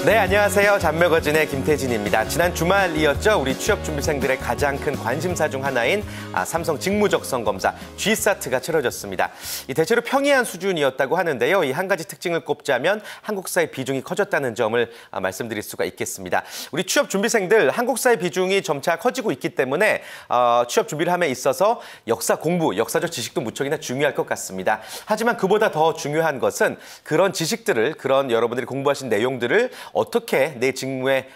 네, 안녕하세요. 잡매거진의 김태진입니다. 지난 주말이었죠. 우리 취업준비생들의 가장 큰 관심사 중 하나인 삼성 직무적성 검사 GSAT가 치러졌습니다. 대체로 평이한 수준이었다고 하는데요. 이 한 가지 특징을 꼽자면 한국사의 비중이 커졌다는 점을 말씀드릴 수가 있겠습니다. 우리 취업준비생들 한국사의 비중이 점차 커지고 있기 때문에 취업 준비를 함에 있어서 역사 공부, 역사적 지식도 무척이나 중요할 것 같습니다. 하지만 그보다 더 중요한 것은 그런 지식들을, 그런 여러분들이 공부하신 내용들을 어떻게 내 직무에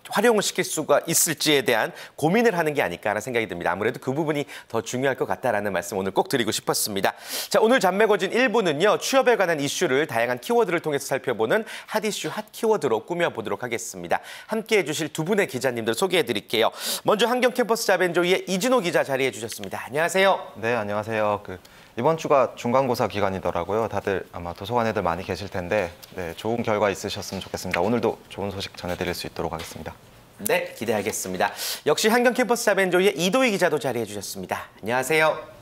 활용을 시킬 수가 있을지에 대한 고민을 하는 게 아닐까라는 생각이 듭니다. 아무래도 그 부분이 더 중요할 것 같다라는 말씀 오늘 꼭 드리고 싶었습니다. 자, 오늘 잡매거진 1부는요. 취업에 관한 이슈를 다양한 키워드를 통해서 살펴보는 핫 이슈, 핫 키워드로 꾸며보도록 하겠습니다. 함께해 주실 두 분의 기자님들 소개해 드릴게요. 먼저 한경 캠퍼스 자벤조이의 이진호 기자 자리해 주셨습니다. 안녕하세요. 네, 안녕하세요. 이번 주가 중간고사 기간이더라고요. 다들 아마 도서관 애들 많이 계실 텐데 네, 좋은 결과 있으셨으면 좋겠습니다. 오늘도 좋은 소식 전해드릴 수 있도록 하겠습니다. 네, 기대하겠습니다. 역시 한경 캠퍼스 자벤조이의 이도희 기자도 자리해 주셨습니다. 안녕하세요.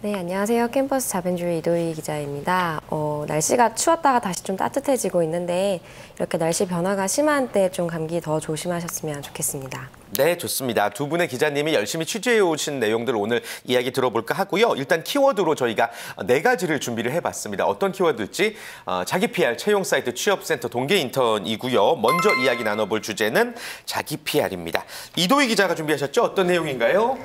네, 안녕하세요. 캠퍼스 자벤조이 이도희 기자입니다. 날씨가 추웠다가 다시 좀 따뜻해지고 있는데 이렇게 날씨 변화가 심한 때 좀 감기 더 조심하셨으면 좋겠습니다. 네, 좋습니다. 두 분의 기자님이 열심히 취재해 오신 내용들을 오늘 이야기 들어볼까 하고요. 일단 키워드로 저희가 네 가지를 준비를 해봤습니다. 어떤 키워드일지 자기 PR 채용 사이트 취업센터 동계 인턴이고요. 먼저 이야기 나눠볼 주제는 자기 PR입니다. 이도희 기자가 준비하셨죠? 어떤 내용인가요?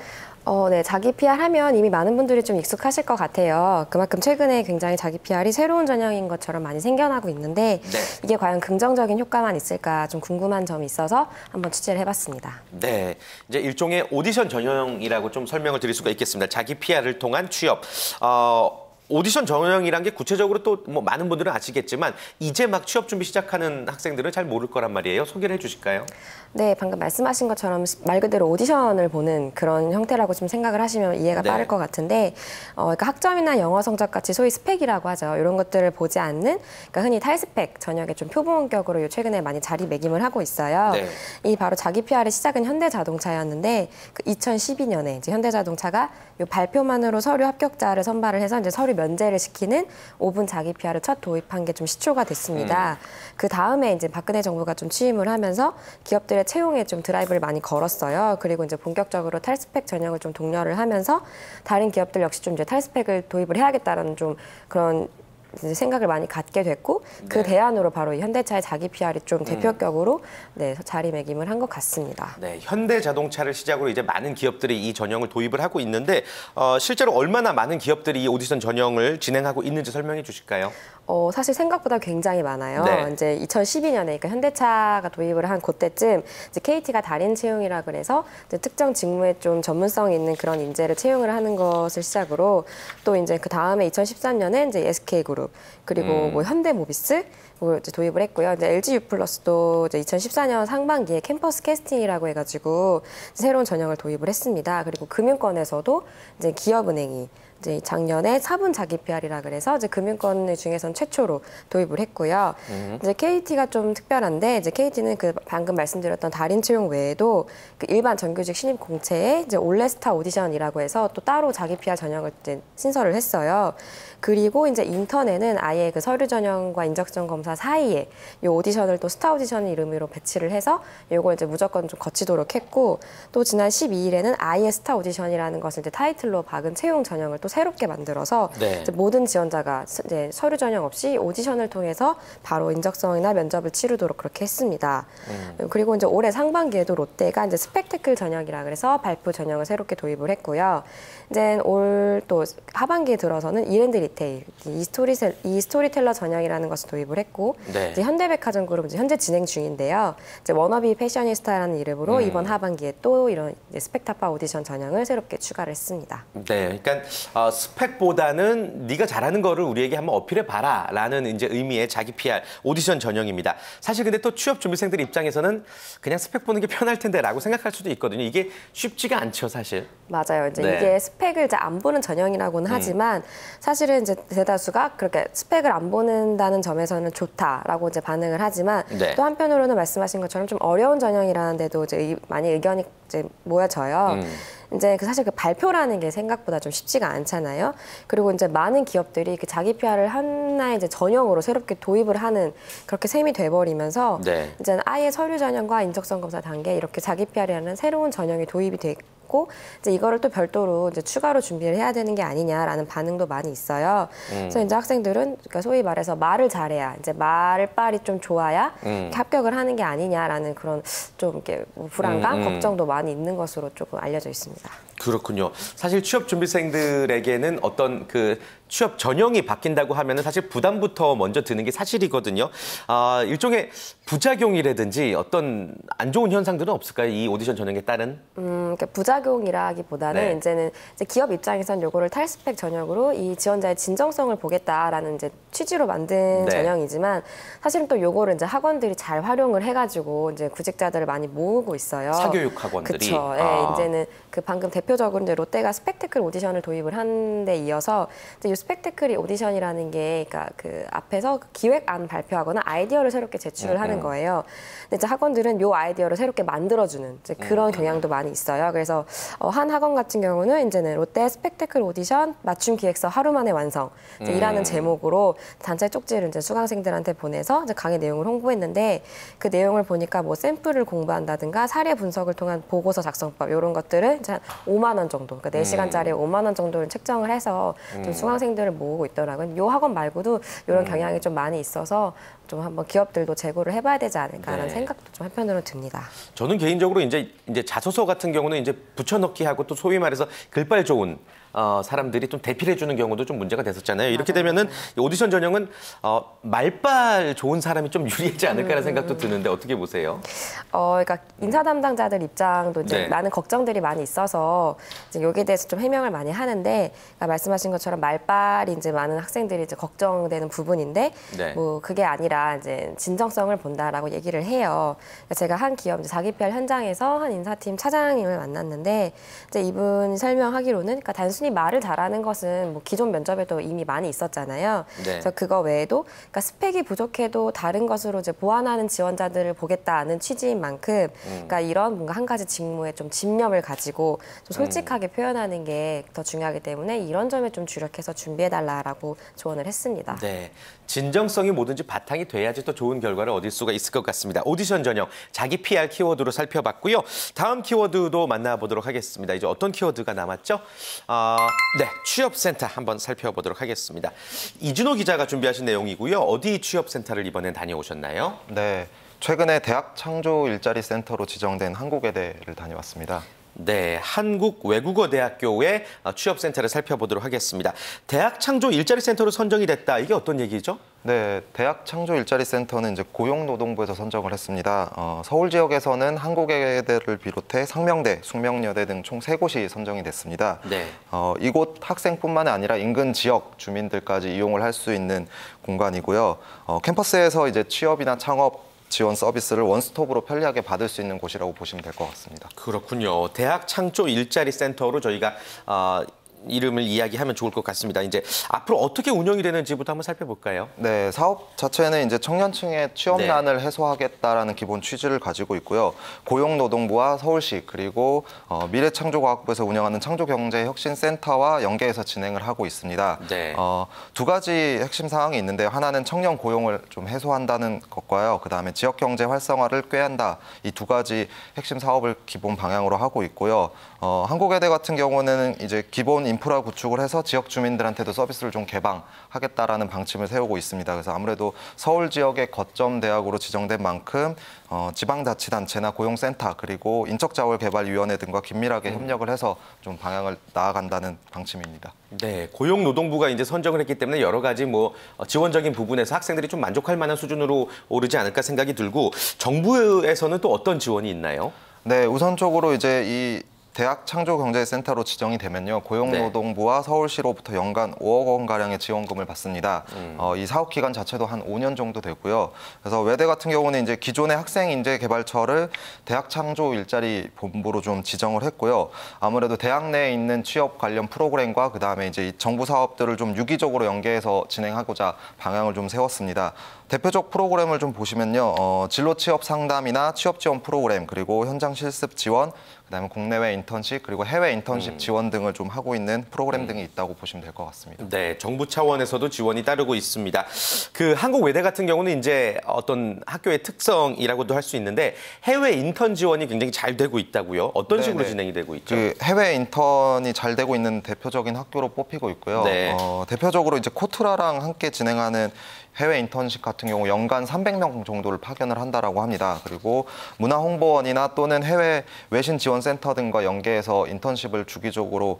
네, 자기 PR 하면 이미 많은 분들이 좀 익숙하실 것 같아요. 그만큼 최근에 굉장히 자기 PR이 새로운 전형인 것처럼 많이 생겨나고 있는데 네. 이게 과연 긍정적인 효과만 있을까 좀 궁금한 점이 있어서 한번 취재를 해봤습니다. 네, 이제 일종의 오디션 전형이라고 좀 설명을 드릴 수가 있겠습니다. 자기 PR을 통한 취업. 오디션 전형이란 게 구체적으로 또 뭐 많은 분들은 아시겠지만 이제 막 취업 준비 시작하는 학생들은 잘 모를 거란 말이에요. 소개를 해주실까요? 네, 방금 말씀하신 것처럼 말 그대로 오디션을 보는 그런 형태라고 좀 생각을 하시면 이해가 네. 빠를 것 같은데 그러니까 학점이나 영어 성적 같이 소위 스펙이라고 하죠. 이런 것들을 보지 않는 그러니까 흔히 탈스펙 전형의 좀 표본격으로 최근에 많이 자리매김을 하고 있어요. 네. 이 바로 자기 PR의 시작은 현대자동차였는데 2012년에 이제 현대자동차가 이 발표만으로 서류 합격자를 선발을 해서 이제 서류 면제를 시키는 5분 자기 PR을 첫 도입한 게 좀 시초가 됐습니다. 그 다음에 이제 박근혜 정부가 좀 취임을 하면서 기업들의 채용에 좀 드라이브를 많이 걸었어요. 그리고 이제 본격적으로 탈스펙 전형을 좀 독려를 하면서 다른 기업들 역시 좀 이제 탈스펙을 도입을 해야겠다라는 좀 그런 이제 생각을 많이 갖게 됐고 그 네. 대안으로 바로 현대차의 자기 PR이 좀 대표격으로 네, 자리매김을 한 것 같습니다. 네, 현대자동차를 시작으로 이제 많은 기업들이 이 전형을 도입을 하고 있는데 실제로 얼마나 많은 기업들이 이 오디션 전형을 진행하고 있는지 설명해 주실까요? 사실 생각보다 굉장히 많아요. 네. 이제 2012년에 그러니까 현대차가 도입을 한 그때쯤 이제 KT가 달인 채용이라 그래서 이제 특정 직무에 좀 전문성이 있는 그런 인재를 채용을 하는 것을 시작으로 또 이제 그 다음에 2013년에 이제 SK그룹 그리고 뭐 현대모비스 이제 도입을 했고요. 이제 LG U+도 이제 2014년 상반기에 캠퍼스 캐스팅이라고 해가지고 새로운 전형을 도입을 했습니다. 그리고 금융권에서도 이제 기업은행이 이제 작년에 4분 자기 PR이라 그래서 이제 금융권 중에서는 최초로 도입을 했고요. 이제 KT가 좀 특별한데 이제 KT는 그 방금 말씀드렸던 달인 채용 외에도 그 일반 정규직 신입 공채에 이제 올레스타 오디션이라고 해서 또 따로 자기 PR 전형을 이제 신설을 했어요. 그리고 이제 인턴에는 아예 그 서류 전형과 인적성 검사 사이에 이 오디션을 또 스타 오디션 이름으로 배치를 해서 이걸 이제 무조건 좀 거치도록 했고 또 지난 12일에는 아예 스타 오디션이라는 것을 이제 타이틀로 박은 채용 전형을 또 새롭게 만들어서 네. 이제 모든 지원자가 이제 서류 전형 없이 오디션을 통해서 바로 인적성이나 면접을 치르도록 그렇게 했습니다. 그리고 이제 올해 상반기에도 롯데가 이제 스펙테클 전형이라 그래서 발표 전형을 새롭게 도입을 했고요. 이제 올 또 하반기에 들어서는 이랜드 리테일, 이 스토리텔러 전형이라는 것을 도입을 했고 네. 이제 현대백화점 그룹 이제 현재 진행 중인데요. 이제 워너비 패셔니스타라는 이름으로 이번 하반기에 또 이런 이제 스펙타파 오디션 전형을 새롭게 추가를 했습니다. 네, 그러니까 스펙보다는 네가 잘하는 거를 우리에게 한번 어필해봐라라는 이제 의미의 자기 PR 오디션 전형입니다. 사실 근데 또 취업 준비생들 입장에서는 그냥 스펙 보는 게 편할 텐데라고 생각할 수도 있거든요. 이게 쉽지가 않죠, 사실. 맞아요. 이제 네. 이게 스펙을 이제 안 보는 전형이라고는 하지만 사실은 이제 대다수가 그렇게 스펙을 안 보는다는 점에서는 좋다라고 이제 반응을 하지만 네. 또 한편으로는 말씀하신 것처럼 좀 어려운 전형이라는데도 이제 많이 의견이 이제 모여져요. 이제 사실 그 발표라는 게 생각보다 좀 쉽지가 않잖아요. 그리고 이제 많은 기업들이 그 자기 PR을 하나의 이제 전형으로 새롭게 도입을 하는 그렇게 셈이 돼버리면서 네. 이제 아예 서류 전형과 인적성 검사 단계 이렇게 자기 PR이라는 새로운 전형이 도입이 됐고 이제 이거를 또 별도로 이제 추가로 준비를 해야 되는 게 아니냐라는 반응도 많이 있어요. 그래서 이제 학생들은 그러니까 소위 말해서 말을 잘해야 이제 말빨이 좀 좋아야 이렇게 합격을 하는 게 아니냐라는 그런 좀 이렇게 뭐 불안감, 걱정도 많이 있는 것으로 조금 알려져 있습니다. 그렇군요. 사실 취업 준비생들에게는 어떤 그 취업 전형이 바뀐다고 하면은 사실 부담부터 먼저 드는 게 사실이거든요. 일종의 부작용이라든지 어떤 안 좋은 현상들은 없을까요? 이 오디션 전형에 따른? 그러니까 부작용이라기보다는 네. 이제는 이제 기업 입장에선 요거를 탈스펙 전형으로 이 지원자의 진정성을 보겠다라는 이제 취지로 만든 네. 전형이지만 사실은 또 요거를 이제 학원들이 잘 활용을 해가지고 이제 구직자들을 많이 모으고 있어요. 사교육 학원들이. 그렇죠. 이제는 그 방금 대표적으로 이제 롯데가 스펙테클 오디션을 도입을 한 데 이어서 이제 이 스펙테클 오디션이라는 게 그러니까 그 앞에서 기획안 발표하거나 아이디어를 새롭게 제출을 하는 거예요. 근데 이제 학원들은 요 아이디어를 새롭게 만들어주는 이제 그런 경향도 많이 있어요. 그래서 한 학원 같은 경우는 이제는 롯데 스펙테클 오디션 맞춤 기획서 하루 만에 완성 이제 이라는 제목으로 단체 쪽지를 이제 수강생들한테 보내서 이제 강의 내용을 홍보했는데 그 내용을 보니까 뭐 샘플을 공부한다든가 사례 분석을 통한 보고서 작성법 이런 것들을 이제 한 5만 원 정도, 그러니까 4시간짜리 5만 원 정도를 책정을 해서 좀 수강생들을 모으고 있더라고요. 요 학원 말고도 이런 경향이 좀 많이 있어서 좀 한번 기업들도 재고를 해봐야 되지 않을까라는 네. 생각도 좀 한편으로는 듭니다. 저는 개인적으로 이제 자소서 같은 경우는 이제 붙여넣기 하고 또 소위 말해서 글빨 좋은 사람들이 좀 대필해 주는 경우도 좀 문제가 됐었잖아요. 이렇게 되면은 이 오디션 전형은 말빨 좋은 사람이 좀 유리하지 않을까라는 생각도 드는데 어떻게 보세요? 그러니까 인사 담당자들 입장도 이제 네. 많은 걱정들이 많이 있어서 이제 여기에 대해서 좀 해명을 많이 하는데 그러니까 말씀하신 것처럼 말빨이 이제 많은 학생들이 이제 걱정되는 부분인데 네. 뭐 그게 아니라 이제 진정성을 본다라고 얘기를 해요. 그러니까 제가 한 기업 이제 자기 PR 현장에서 한 인사팀 차장님을 만났는데 이제 이분이 설명하기로는 그러니까 단순히 말을 잘하는 것은 뭐 기존 면접에도 이미 많이 있었잖아요. 네. 그래서 그거 외에도 그러니까 스펙이 부족해도 다른 것으로 이제 보완하는 지원자들을 보겠다는 취지인 만큼 그러니까 이런 뭔가 한 가지 직무에 좀 집념을 가지고 좀 솔직하게 표현하는 게 더 중요하기 때문에 이런 점에 좀 주력해서 준비해달라라고 조언을 했습니다. 네. 진정성이 뭐든지 바탕이 돼야지 또 좋은 결과를 얻을 수가 있을 것 같습니다. 오디션 전형 자기 PR 키워드로 살펴봤고요. 다음 키워드도 만나보도록 하겠습니다. 이제 어떤 키워드가 남았죠? 네, 취업센터 한번 살펴보도록 하겠습니다. 이준호 기자가 준비하신 내용이고요. 어디 취업센터를 이번엔 다녀오셨나요? 네, 최근에 대학 창조 일자리 센터로 지정된 한국외대를 다녀왔습니다. 네, 한국외국어대학교의 취업센터를 살펴보도록 하겠습니다. 대학 창조 일자리 센터로 선정이 됐다. 이게 어떤 얘기죠? 네, 대학 창조 일자리 센터는 이제 고용노동부에서 선정을 했습니다. 서울 지역에서는 한국외대를 비롯해 상명대, 숙명여대 등 총 3곳이 선정이 됐습니다. 네. 이곳 학생뿐만 아니라 인근 지역 주민들까지 이용을 할 수 있는 공간이고요. 캠퍼스에서 이제 취업이나 창업 지원 서비스를 원스톱으로 편리하게 받을 수 있는 곳이라고 보시면 될 것 같습니다. 그렇군요. 대학 창조 일자리 센터로 저희가 이름을 이야기하면 좋을 것 같습니다. 이제 앞으로 어떻게 운영이 되는지부터 한번 살펴볼까요? 네, 사업 자체는 이제 청년층의 취업난을 해소하겠다라는 기본 취지를 가지고 있고요. 고용노동부와 서울시 그리고 미래창조과학부에서 운영하는 창조경제혁신센터와 연계해서 진행을 하고 있습니다. 네. 두 가지 핵심 사항이 있는데요. 하나는 청년 고용을 좀 해소한다는 것과요. 그다음에 지역경제 활성화를 꾀한다. 이 두 가지 핵심 사업을 기본 방향으로 하고 있고요. 한국외대 같은 경우는 이제 기본 인프라 구축을 해서 지역 주민들한테도 서비스를 좀 개방하겠다라는 방침을 세우고 있습니다. 그래서 아무래도 서울 지역의 거점 대학으로 지정된 만큼 지방자치단체나 고용센터 그리고 인적자원개발위원회 등과 긴밀하게 협력을 해서 좀 방향을 나아간다는 방침입니다. 네, 고용노동부가 이제 선정을 했기 때문에 여러 가지 뭐 지원적인 부분에서 학생들이 좀 만족할 만한 수준으로 오르지 않을까 생각이 들고 정부에서는 또 어떤 지원이 있나요? 네, 우선적으로 이제 이 대학 창조경제센터로 지정이 되면요. 고용노동부와 서울시로부터 연간 5억 원가량의 지원금을 받습니다. 이 사업 기간 자체도 한 5년 정도 되고요. 그래서 외대 같은 경우는 이제 기존의 학생인재개발처를 대학 창조 일자리 본부로 좀 지정을 했고요. 아무래도 대학 내에 있는 취업 관련 프로그램과 그다음에 이제 이 정부 사업들을 좀 유기적으로 연계해서 진행하고자 방향을 좀 세웠습니다. 대표적 프로그램을 좀 보시면요. 진로 취업 상담이나 취업 지원 프로그램 그리고 현장 실습 지원 그다음에 국내외 인턴십 그리고 해외 인턴십 지원 등을 좀 하고 있는 프로그램 등이 있다고 보시면 될 것 같습니다. 네, 정부 차원에서도 지원이 따르고 있습니다. 그 한국 외대 같은 경우는 이제 어떤 학교의 특성이라고도 할 수 있는데 해외 인턴 지원이 굉장히 잘 되고 있다고요. 어떤 식으로 네네. 진행이 되고 있죠? 그 해외 인턴이 잘 되고 있는 대표적인 학교로 뽑히고 있고요. 네. 대표적으로 이제 코트라랑 함께 진행하는 해외 인턴십 같은 경우 연간 300명 정도를 파견을 한다라고 합니다. 그리고 문화홍보원이나 또는 해외 외신 지원센터 등과 연계해서 인턴십을 주기적으로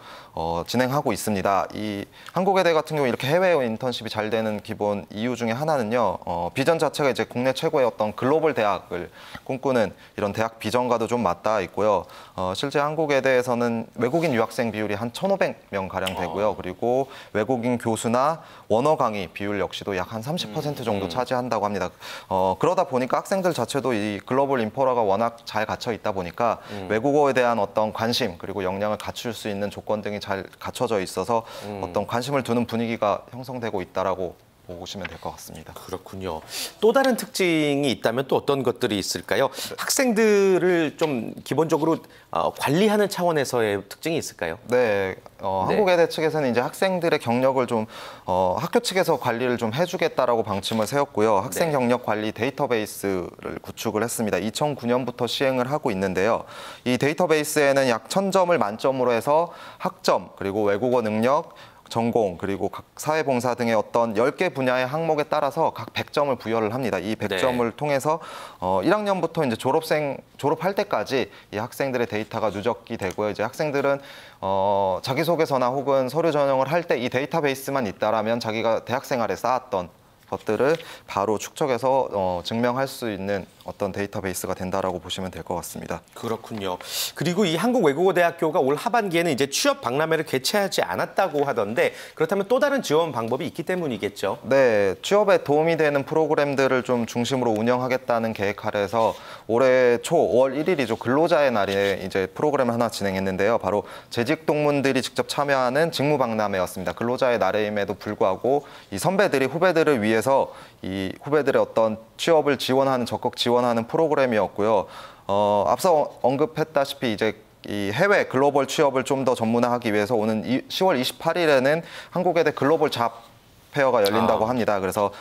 진행하고 있습니다. 이 한국외대 같은 경우 이렇게 해외 인턴십이 잘 되는 기본 이유 중에 하나는요. 비전 자체가 이제 국내 최고의 어떤 글로벌 대학을 꿈꾸는 이런 대학 비전과도 좀 맞닿아 있고요. 실제 한국외대에서는 외국인 유학생 비율이 한 1,500명 가량 되고요. 그리고 외국인 교수나 원어 강의 비율 역시도 약 한 30% 정도 차지한다고 합니다. 그러다 보니까 학생들 자체도 이 글로벌 인프라가 워낙 잘 갖춰 있다 보니까 외국어에 대한 어떤 관심 그리고 역량을 갖출 수 있는 조건 등이 잘 갖춰져 있어서 어떤 관심을 두는 분위기가 형성되고 있다라고 보시면 될 것 같습니다. 그렇군요. 또 다른 특징이 있다면 또 어떤 것들이 있을까요? 학생들을 좀 기본적으로 관리하는 차원에서의 특징이 있을까요? 네, 한국외대 측에서는 이제 학생들의 경력을 좀 학교 측에서 관리를 좀 해주겠다라고 방침을 세웠고요. 학생 네. 경력 관리 데이터베이스를 구축을 했습니다. 2009년부터 시행을 하고 있는데요. 이 데이터베이스에는 약 1,000점을 만점으로 해서 학점 그리고 외국어 능력 전공 그리고 각 사회봉사 등의 어떤 10개 분야의 항목에 따라서 각 100점을 부여를 합니다. 이 100점을 네. 통해서 1학년부터 이제 졸업할 때까지 이 학생들의 데이터가 누적이 되고요. 이제 학생들은 자기소개서나 혹은 서류 전형을 할 때 이 데이터베이스만 있다라면 자기가 대학생활에 쌓았던 것들을 바로 축적해서 증명할 수 있는 어떤 데이터베이스가 된다라고 보시면 될 것 같습니다. 그렇군요. 그리고 이 한국외국어대학교가 올 하반기에는 이제 취업 박람회를 개최하지 않았다고 하던데 그렇다면 또 다른 지원 방법이 있기 때문이겠죠? 네, 취업에 도움이 되는 프로그램들을 좀 중심으로 운영하겠다는 계획 아래서 올해 초 5월 1일이죠. 근로자의 날에 이제 프로그램을 하나 진행했는데요. 바로 재직 동문들이 직접 참여하는 직무 박람회였습니다. 근로자의 날임에도 불구하고 이 선배들이 후배들을 위해서 이 후배들의 어떤 취업을 지원하는 적극 지원하는 프로그램이었고요. 앞서 언급했다시피 이제 이 해외 글로벌 취업을 좀 더 전문화하기 위해서 오는 10월 28일에는 한국외대 글로벌 잡 페어가 열린다고 합니다. 그래서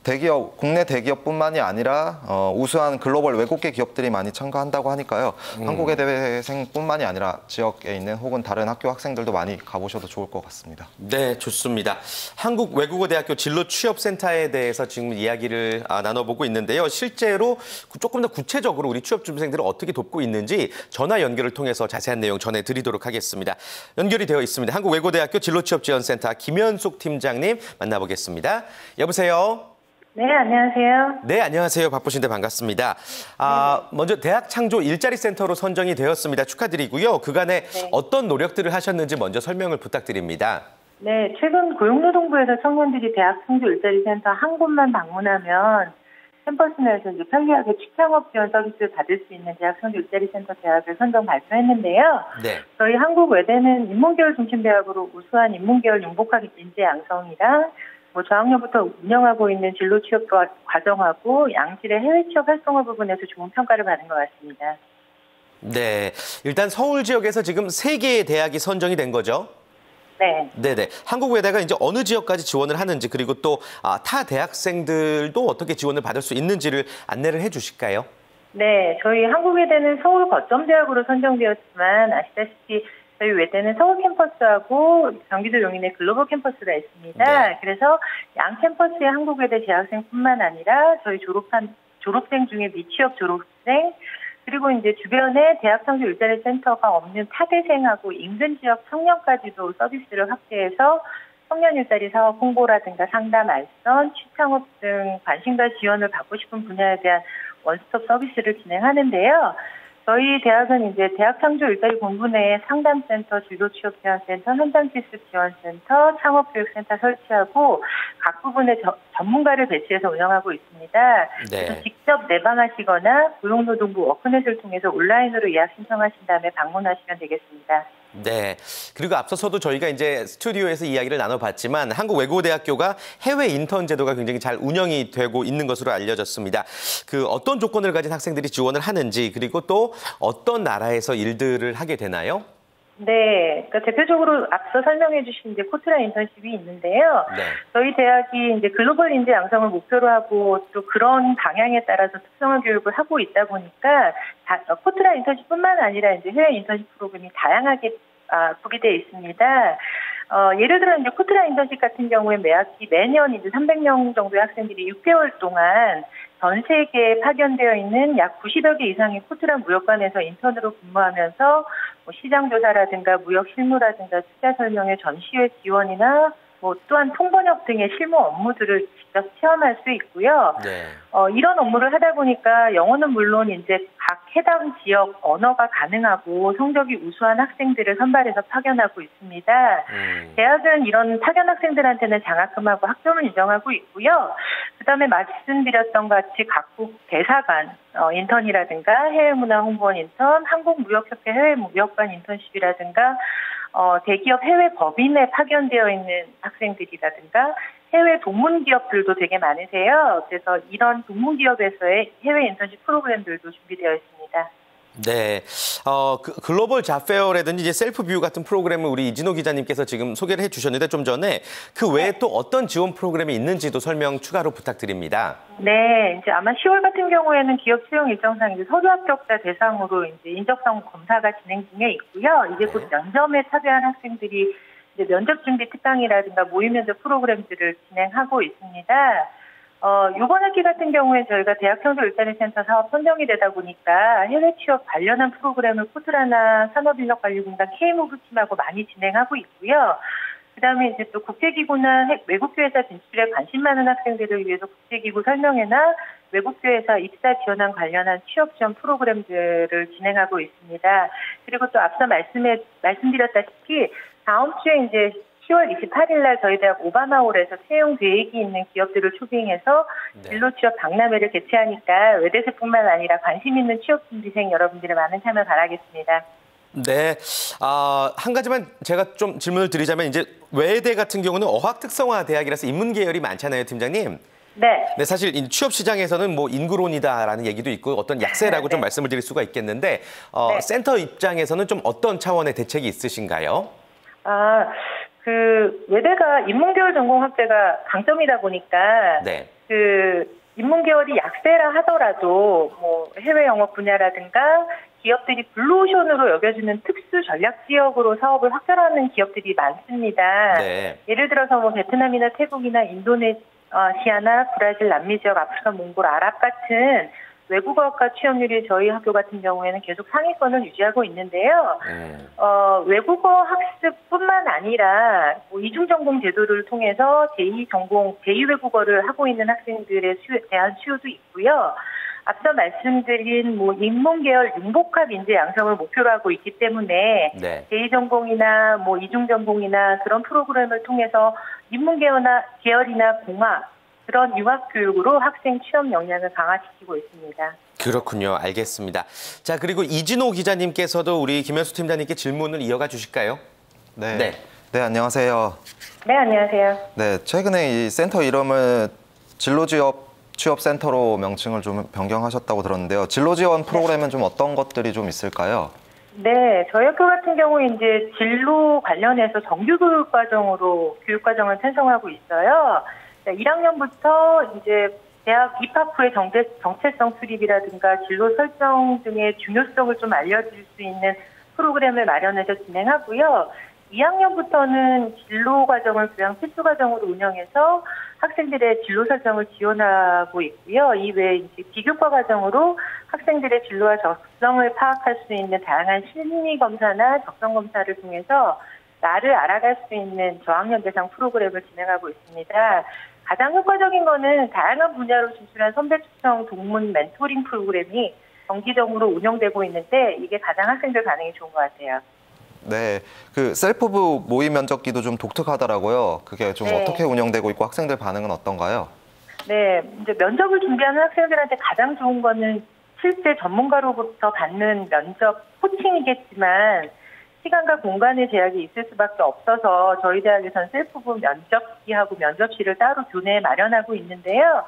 대기업, 국내 대기업뿐만이 아니라 우수한 글로벌 외국계 기업들이 많이 참가한다고 하니까요. 한국외대생뿐만이 아니라 지역에 있는 혹은 다른 학교 학생들도 많이 가보셔도 좋을 것 같습니다. 네, 좋습니다. 한국외국어대학교 진로취업센터에 대해서 지금 이야기를 나눠보고 있는데요. 실제로 조금 더 구체적으로 우리 취업준비생들을 어떻게 돕고 있는지 전화 연결을 통해서 자세한 내용 전해드리도록 하겠습니다. 연결이 되어 있습니다. 한국외국어대학교 진로취업지원센터 김현숙 팀장님 만나보겠습니다. 여보세요? 네, 안녕하세요. 네, 안녕하세요. 바쁘신데 반갑습니다. 먼저 대학 창조 일자리 센터로 선정이 되었습니다. 축하드리고요. 그간에 어떤 노력들을 하셨는지 먼저 설명을 부탁드립니다. 네, 최근 고용노동부에서 청년들이 대학 창조 일자리 센터 한 곳만 방문하면 캠퍼스 내에서 이제 편리하게 취창업 지원 서비스를 받을 수 있는 대학 창조 일자리 센터 대학을 선정 발표했는데요. 네. 저희 한국외대는 인문계열 중심 대학으로 우수한 인문계열 융복학 인재 양성이랑 저학년부터 운영하고 있는 진로 취업 과정하고 양질의 해외 취업 활성화 부분에서 좋은 평가를 받은 것 같습니다. 네, 일단 서울 지역에서 지금 3개의 대학이 선정이 된 거죠? 네. 네네. 한국외대가 이제 어느 지역까지 지원을 하는지 그리고 또 타 대학생들도 어떻게 지원을 받을 수 있는지를 안내를 해주실까요? 네, 저희 한국외대는 서울 거점대학으로 선정되었지만 아시다시피 저희 외대는 서울 캠퍼스하고 경기도 용인의 글로벌 캠퍼스가 있습니다. 네. 그래서 양 캠퍼스의 한국외대 재학생뿐만 아니라 저희 졸업생 중에 미취업 졸업생 그리고 이제 주변에 대학 창조 일자리 센터가 없는 타대생하고 인근 지역 청년까지도 서비스를 확대해서 청년 일자리 사업 홍보라든가 상담, 알선, 취창업 등 관심과 지원을 받고 싶은 분야에 대한 원스톱 서비스를 진행하는데요. 저희 대학은 이제 대학 창조 일자리 본부 내에 상담센터, 진로취업지원센터, 현장실습지원센터, 창업교육센터 설치하고 각 부분의 전문가를 배치해서 운영하고 있습니다. 네. 그래서 직접 내방하시거나 고용노동부 워크넷을 통해서 온라인으로 예약 신청하신 다음에 방문하시면 되겠습니다. 네. 그리고 앞서서도 저희가 이제 스튜디오에서 이야기를 나눠봤지만 한국외국어대학교가 해외 인턴 제도가 굉장히 잘 운영이 되고 있는 것으로 알려졌습니다. 그 어떤 조건을 가진 학생들이 지원을 하는지 그리고 또 어떤 나라에서 일들을 하게 되나요? 네, 그러니까 대표적으로 앞서 설명해 주신 이제 코트라 인턴십이 있는데요. 네. 저희 대학이 이제 글로벌 인재 양성을 목표로 하고 또 그런 방향에 따라서 특성화 교육을 하고 있다 보니까 코트라 인턴십뿐만 아니라 이제 해외 인턴십 프로그램이 다양하게 구비되어 있습니다. 예를 들어 이제 코트라 인턴십 같은 경우에 매년 이제 300명 정도의 학생들이 6개월 동안 전 세계에 파견되어 있는 약 90여 개 이상의 코트라 무역관에서 인턴으로 근무하면서 뭐 시장 조사라든가 무역 실무라든가 투자 설명회 전시회 지원이나 뭐 또한 통번역 등의 실무 업무들을 직접 체험할 수 있고요. 네. 이런 업무를 하다 보니까 영어는 물론 이제 각 해당 지역 언어가 가능하고 성적이 우수한 학생들을 선발해서 파견하고 있습니다. 대학은 이런 파견 학생들한테는 장학금하고 학점을 인정하고 있고요. 그다음에 말씀드렸던 같이 각국 대사관 인턴이라든가 해외문화 홍보원 인턴, 한국무역협회 해외무역관 인턴십이라든가 대기업 해외 법인에 파견되어 있는 학생들이라든가 해외 동문 기업들도 되게 많으세요. 그래서 이런 동문 기업에서의 해외 인턴십 프로그램들도 준비되어 있습니다. 네, 글로벌 잡페어라든지 이제 셀프 뷰 같은 프로그램을 우리 이진호 기자님께서 지금 소개를 해주셨는데 좀 전에 그 외에 또 어떤 지원 프로그램이 있는지도 설명 추가로 부탁드립니다. 네, 이제 아마 10월 같은 경우에는 기업 채용 일정상 이제 서류 합격자 대상으로 이제 인적성 검사가 진행 중에 있고요. 이제 곧 면접에 참여한 학생들이 이제 면접 준비 특강이라든가 모의 면접 프로그램들을 진행하고 있습니다. 이번 학기 같은 경우에 저희가 대학형조 일자리 센터 사업 선정이 되다 보니까 해외 취업 관련한 프로그램을 코트라나 산업인력관리공단 K무브 팀하고 많이 진행하고 있고요. 그다음에 이제 또 국제기구나 외국계 회사 진출에 관심 많은 학생들을 위해서 국제기구 설명회나 외국계 회사 입사 지원안 관련한 취업 지원 프로그램들을 진행하고 있습니다. 그리고 또 앞서 말씀드렸다시피 다음 주에 이제 10월 28일 날 저희 대학 오바마홀에서 채용 계획이 있는 기업들을 초빙해서 진로 취업 박람회를 개최하니까 외대생뿐만 아니라 관심 있는 취업 준비생 여러분들의 많은 참여 바라겠습니다. 네, 한 가지만 제가 좀 질문을 드리자면 이제 외대 같은 경우는 어학 특성화 대학이라서 인문 계열이 많잖아요, 팀장님. 네. 네, 사실 취업 시장에서는 뭐 인구론이다라는 얘기도 있고 어떤 약세라고 좀 말씀을 드릴 수가 있겠는데 센터 입장에서는 좀 어떤 차원의 대책이 있으신가요? 외대가 인문계열 전공 학제가 강점이다 보니까 네. 인문계열이 약세라 하더라도 뭐 해외 영업 분야라든가 기업들이 블루오션으로 여겨지는 특수 전략 지역으로 사업을 확장하는 기업들이 많습니다. 네. 예를 들어서 뭐 베트남이나 태국이나 인도네시아나 브라질, 남미 지역, 아프리카, 몽골, 아랍 같은 외국어학과 취업률이 저희 학교 같은 경우에는 계속 상위권을 유지하고 있는데요. 외국어 학습뿐만 아니라 뭐 이중전공 제도를 통해서 제2 외국어를 하고 있는 학생들에 대한 수요도 있고요. 앞서 말씀드린 뭐 인문계열 융복합 인재 양성을 목표로 하고 있기 때문에 네. 제2전공이나 뭐 이중전공이나 그런 프로그램을 통해서 인문계열이나 공학 그런 융합교육으로 학생 취업 역량을 강화시키고 있습니다. 그렇군요. 알겠습니다. 자, 그리고 이진호 기자님께서도 우리 김현수 팀장님께 질문을 이어가 주실까요? 네. 네. 네, 안녕하세요. 네, 안녕하세요. 네, 최근에 이 센터 이름을 진로지원센터로 명칭을 좀 변경하셨다고 들었는데요. 진로지원 프로그램은 좀 어떤 것들이 좀 있을까요? 네, 저희 학교 같은 경우에 이제 진로 관련해서 정규 교육과정으로 교육과정을 편성하고 있어요. 1학년부터 이제 대학 입학 후의 정체성 수립이라든가 진로 설정 등의 중요성을 좀 알려줄 수 있는 프로그램을 마련해서 진행하고요. 2학년부터는 진로 과정을 교양 필수 과정으로 운영해서 학생들의 진로 설정을 지원하고 있고요. 이외에 이제 비교과 과정으로 학생들의 진로와 적성을 파악할 수 있는 다양한 심리 검사나 적성 검사를 통해서 나를 알아갈 수 있는 저학년 대상 프로그램을 진행하고 있습니다. 가장 효과적인 거는 다양한 분야로 진출한 선배 추천 동문 멘토링 프로그램이 정기적으로 운영되고 있는데 이게 가장 학생들 반응이 좋은 것 같아요. 네, 그 셀프부 모의 면접기도 좀 독특하더라고요. 그게 좀 어떻게 운영되고 있고 학생들 반응은 어떤가요? 네, 이제 면접을 준비하는 학생들한테 가장 좋은 거는 실제 전문가로부터 받는 면접 코칭이겠지만 시간과 공간의 제약이 있을 수밖에 없어서 저희 대학에서는 셀프부 면접기하고 면접실을 따로 교내에 마련하고 있는데요.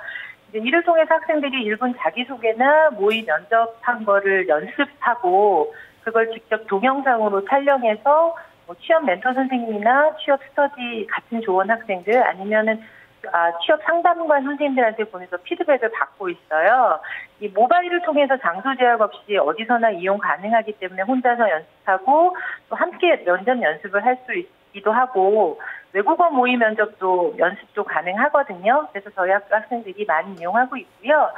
이제 이를 통해서 학생들이 1분 자기소개나 모의 면접한 거를 연습하고 그걸 직접 동영상으로 촬영해서 뭐 취업 멘토 선생님이나 취업 스터디 같은 조언 학생들 아니면은 취업 상담관 선생님들한테 보내서 피드백을 받고 있어요. 이 모바일을 통해서 장소 제약 없이 어디서나 이용 가능하기 때문에 혼자서 연습하고 또 함께 면접 연습을 할 수 있기도 하고 외국어 모의 면접도 연습도 가능하거든요. 그래서 저희 학교 학생들이 많이 이용하고 있고요.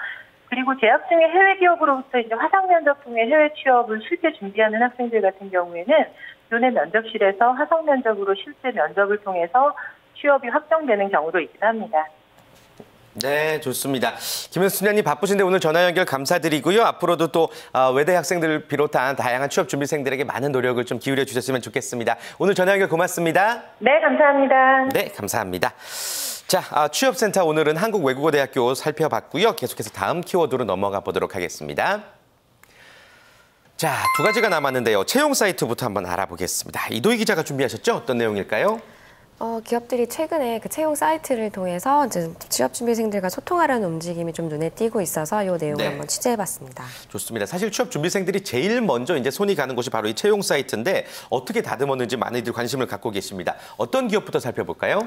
그리고 재학 중에 해외 기업으로부터 이제 화상 면접 통해 해외 취업을 실제 준비하는 학생들 같은 경우에는 교내 면접실에서 화상 면접으로 실제 면접을 통해서 취업이 확정되는 경우도 있기도 합니다. 네, 좋습니다. 김현수 팀장님 바쁘신데 오늘 전화 연결 감사드리고요. 앞으로도 또 외대 학생들을 비롯한 다양한 취업 준비생들에게 많은 노력을 좀 기울여 주셨으면 좋겠습니다. 오늘 전화 연결 고맙습니다. 네, 감사합니다. 네, 감사합니다. 자, 취업센터 오늘은 한국외국어대학교 살펴봤고요. 계속해서 다음 키워드로 넘어가 보도록 하겠습니다. 자, 두 가지가 남았는데요. 채용 사이트부터 한번 알아보겠습니다. 이도희 기자가 준비하셨죠? 어떤 내용일까요? 기업들이 최근에 그 채용 사이트를 통해서 이제 취업 준비생들과 소통하려는 움직임이 좀 눈에 띄고 있어서 이 내용을 네. 한번 취재해봤습니다. 좋습니다. 사실 취업 준비생들이 제일 먼저 이제 손이 가는 곳이 바로 이 채용 사이트인데 어떻게 다듬었는지 많이들 관심을 갖고 계십니다. 어떤 기업부터 살펴볼까요?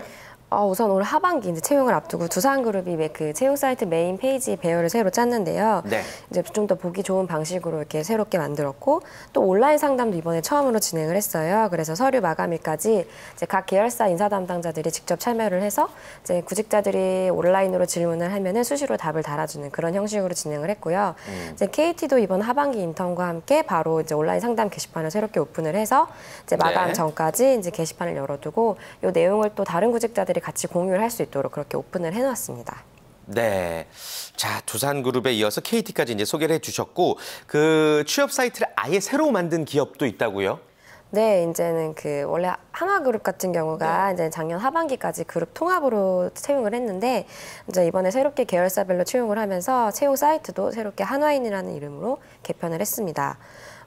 우선 올 하반기 이제 채용을 앞두고 두산그룹이 그 채용 사이트 메인 페이지 배열을 새로 짰는데요. 네. 이제 좀 더 보기 좋은 방식으로 이렇게 새롭게 만들었고 또 온라인 상담도 이번에 처음으로 진행을 했어요. 그래서 서류 마감일까지 이제 각 계열사 인사 담당자들이 직접 참여를 해서 이제 구직자들이 온라인으로 질문을 하면은 수시로 답을 달아주는 그런 형식으로 진행을 했고요. 이제 KT도 이번 하반기 인턴과 함께 바로 이제 온라인 상담 게시판을 새롭게 오픈을 해서 이제 마감 네. 전까지 이제 게시판을 열어두고 이 내용을 또 다른 구직자들이 같이 공유를 할 수 있도록 그렇게 오픈을 해놨습니다. 네. 자, 두산그룹에 이어서 KT까지 이제 소개를 해주셨고 그 취업 사이트를 아예 새로 만든 기업도 있다고요? 네, 이제는 그 원래 한화그룹 같은 경우가 이제 작년 하반기까지 그룹 통합으로 채용을 했는데 이제 이번에 새롭게 계열사별로 채용을 하면서 채용 사이트도 새롭게 한화인이라는 이름으로 개편을 했습니다.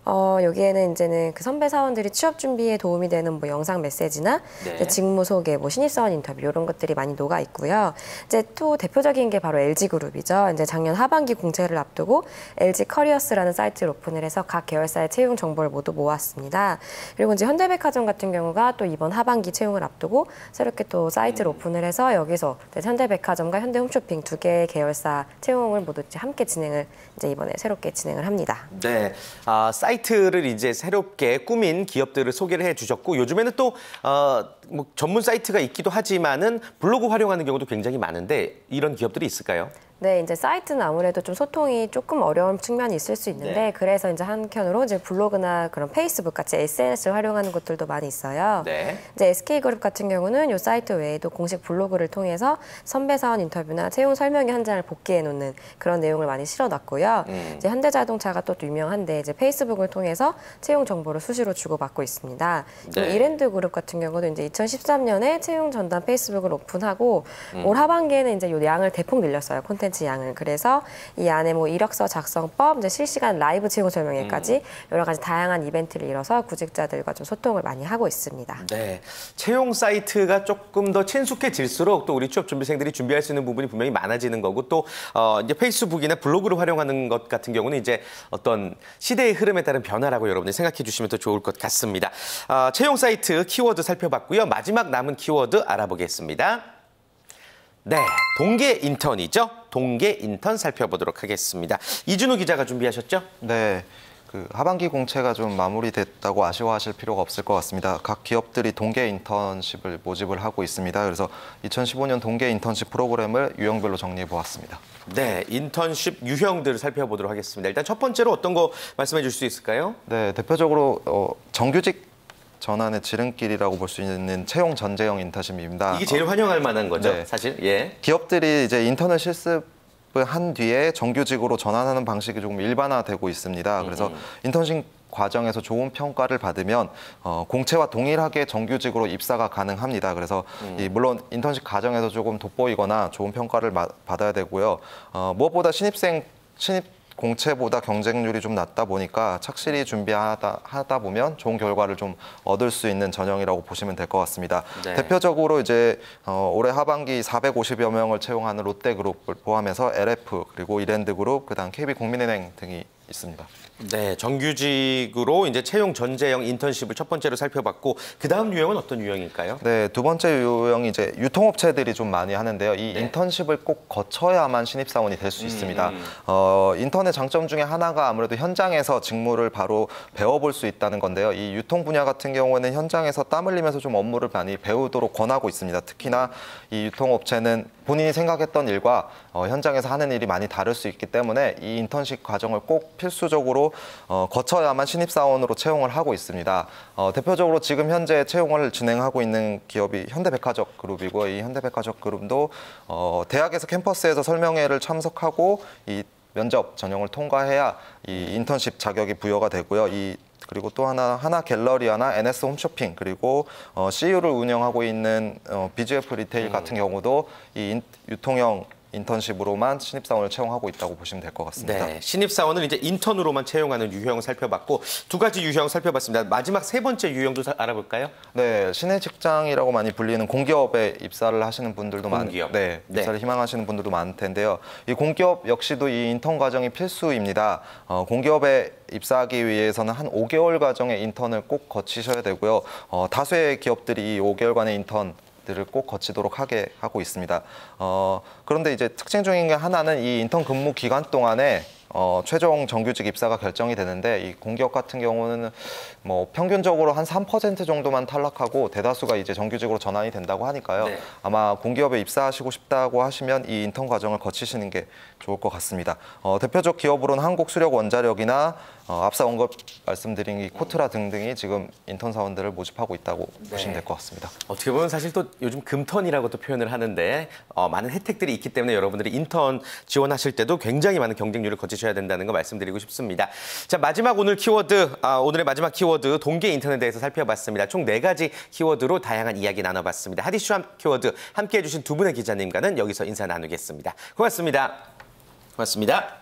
여기에는 이제는 그 선배 사원들이 취업 준비에 도움이 되는 뭐 영상 메시지나 네. 이제 직무 소개, 뭐 신입사원 인터뷰 이런 것들이 많이 녹아 있고요. 이제 또 대표적인 게 바로 LG그룹이죠. 이제 작년 하반기 공채를 앞두고 LG 커리어스라는 사이트를 오픈을 해서 각 계열사의 채용 정보를 모두 모았습니다. 그리고 이제 현대백화점 같은 경우가 또 이번 하반기 채용을 앞두고 새롭게 또 사이트를 오픈을 해서 여기서 현대백화점과 현대홈쇼핑 두 개의 계열사 채용을 모두 함께 진행을 이제 이번에 새롭게 진행을 합니다. 네. 사이트를 이제 새롭게 꾸민 기업들을 소개를 해주셨고 요즘에는 또 뭐 전문 사이트가 있기도 하지만은 블로그 활용하는 경우도 굉장히 많은데 이런 기업들이 있을까요? 네, 이제 사이트는 아무래도 좀 소통이 조금 어려운 측면이 있을 수 있는데 네. 그래서 이제 한편으로 이제 블로그나 그런 페이스북 같이 SNS를 활용하는 곳들도 많이 있어요. 네. 이제 SK그룹 같은 경우는 이 사이트 외에도 공식 블로그를 통해서 선배 사원 인터뷰나 채용 설명회 한 장을 복귀해 놓는 그런 내용을 많이 실어놨고요. 이제 현대자동차가 또 유명한데 이제 페이스북을 통해서 채용 정보를 수시로 주고받고 있습니다. 네. 이랜드그룹 같은 경우도 이제 2013년에 채용 전담 페이스북을 오픈하고 올 하반기에는 이제 이 양을 대폭 늘렸어요. 콘텐츠 양을. 그래서 이 안에 뭐 이력서 작성법, 이제 실시간 라이브 채용 설명회까지 여러 가지 다양한 이벤트를 이뤄서 구직자들과 좀 소통을 많이 하고 있습니다. 네. 채용 사이트가 조금 더 친숙해질수록 또 우리 취업 준비생들이 준비할 수 있는 부분이 분명히 많아지는 거고 또 이제 페이스북이나 블로그를 활용하는 것 같은 경우는 이제 어떤 시대의 흐름에 따른 변화라고 여러분들이 생각해 주시면 더 좋을 것 같습니다. 채용 사이트 키워드 살펴봤고요. 마지막 남은 키워드 알아보겠습니다. 네, 동계 인턴이죠. 동계 인턴 살펴보도록 하겠습니다. 이준우 기자가 준비하셨죠? 네. 그 하반기 공채가 좀 마무리됐다고 아쉬워하실 필요가 없을 것 같습니다. 각 기업들이 동계 인턴십을 모집을 하고 있습니다. 그래서 2015년 동계 인턴십 프로그램을 유형별로 정리해 보았습니다. 네, 인턴십 유형들을 살펴보도록 하겠습니다. 일단 첫 번째로 어떤 거 말씀해 줄 수 있을까요? 네, 대표적으로 정규직 전환의 지름길이라고 볼 수 있는 채용 전제형 인턴십입니다. 이게 제일 환영할 만한 거죠, 네. 사실. 예. 기업들이 이제 인턴을 실습을 한 뒤에 정규직으로 전환하는 방식이 조금 일반화되고 있습니다. 그래서 인턴십 과정에서 좋은 평가를 받으면 공채와 동일하게 정규직으로 입사가 가능합니다. 그래서 물론 인턴십 과정에서 조금 돋보이거나 좋은 평가를 받아야 되고요. 무엇보다 신입 공채보다 경쟁률이 좀 낮다 보니까 착실히 준비하다 보면 좋은 결과를 좀 얻을 수 있는 전형이라고 보시면 될 것 같습니다. 네. 대표적으로 이제 올해 하반기 450여 명을 채용하는 롯데그룹을 포함해서 LF 그리고 이랜드그룹 그다음 KB국민은행 등이 있습니다. 네, 정규직으로 이제 채용 전제형 인턴십을 첫 번째로 살펴봤고 그 다음 유형은 어떤 유형일까요? 네, 두 번째 유형이 이제 유통업체들이 좀 많이 하는데요. 이 네. 인턴십을 꼭 거쳐야만 신입사원이 될 수 있습니다. 인턴의 장점 중에 하나가 아무래도 현장에서 직무를 바로 배워볼 수 있다는 건데요. 이 유통 분야 같은 경우에는 현장에서 땀 흘리면서 좀 업무를 많이 배우도록 권하고 있습니다. 특히나 이 유통업체는 본인이 생각했던 일과 현장에서 하는 일이 많이 다를 수 있기 때문에 이 인턴십 과정을 꼭 필수적으로 거쳐야만 신입사원으로 채용을 하고 있습니다. 대표적으로 지금 현재 채용을 진행하고 있는 기업이 현대백화점 그룹이고 이 현대백화점 그룹도 대학에서 캠퍼스에서 설명회를 참석하고 이 면접 전형을 통과해야 이 인턴십 자격이 부여가 되고요. 그리고 또 하나 갤러리아나 NS 홈쇼핑 그리고 CU를 운영하고 있는 BGF 리테일 같은 경우도 이 유통형 인턴십으로만 신입사원을 채용하고 있다고 보시면 될 것 같습니다. 네, 신입사원을 이제 인턴으로만 채용하는 유형을 살펴봤고 두 가지 유형 살펴봤습니다. 마지막 세 번째 유형도 알아볼까요? 네, 신의 직장이라고 많이 불리는 공기업에 입사를 하시는 분들도 공기업. 네, 입사를 희망하시는 분들도 많을 텐데요. 이 공기업 역시도 이 인턴 과정이 필수입니다. 공기업에 입사하기 위해서는 한 5개월 과정의 인턴을 꼭 거치셔야 되고요. 다수의 기업들이 이 5개월간의 인턴들을 꼭 거치도록 하게 하고 있습니다. 그런데 이제 특징 중인 게 하나는 이 인턴 근무 기간 동안에 최종 정규직 입사가 결정이 되는데 이 공기업 같은 경우는 뭐 평균적으로 한 3% 정도만 탈락하고 대다수가 이제 정규직으로 전환이 된다고 하니까요. 네. 아마 공기업에 입사하시고 싶다고 하시면 이 인턴 과정을 거치시는 게 좋을 것 같습니다. 대표적 기업으로는 한국수력원자력이나 앞서 언급 말씀드린 이 코트라 등등이 지금 인턴 사원들을 모집하고 있다고 보시면 될 것 같습니다. 어떻게 보면 사실 또 요즘 금턴이라고도 표현을 하는데 많은 혜택들이 있기 때문에 여러분들이 인턴 지원하실 때도 굉장히 많은 경쟁률을 거치셔야 된다는 거 말씀드리고 싶습니다. 자, 마지막 오늘 키워드, 오늘의 마지막 키워드 동계 인턴에 대해서 살펴봤습니다. 총 4가지 키워드로 다양한 이야기 나눠봤습니다. 핫이슈 키워드 함께해 주신 두 분의 기자님과는 여기서 인사 나누겠습니다. 고맙습니다. 고맙습니다.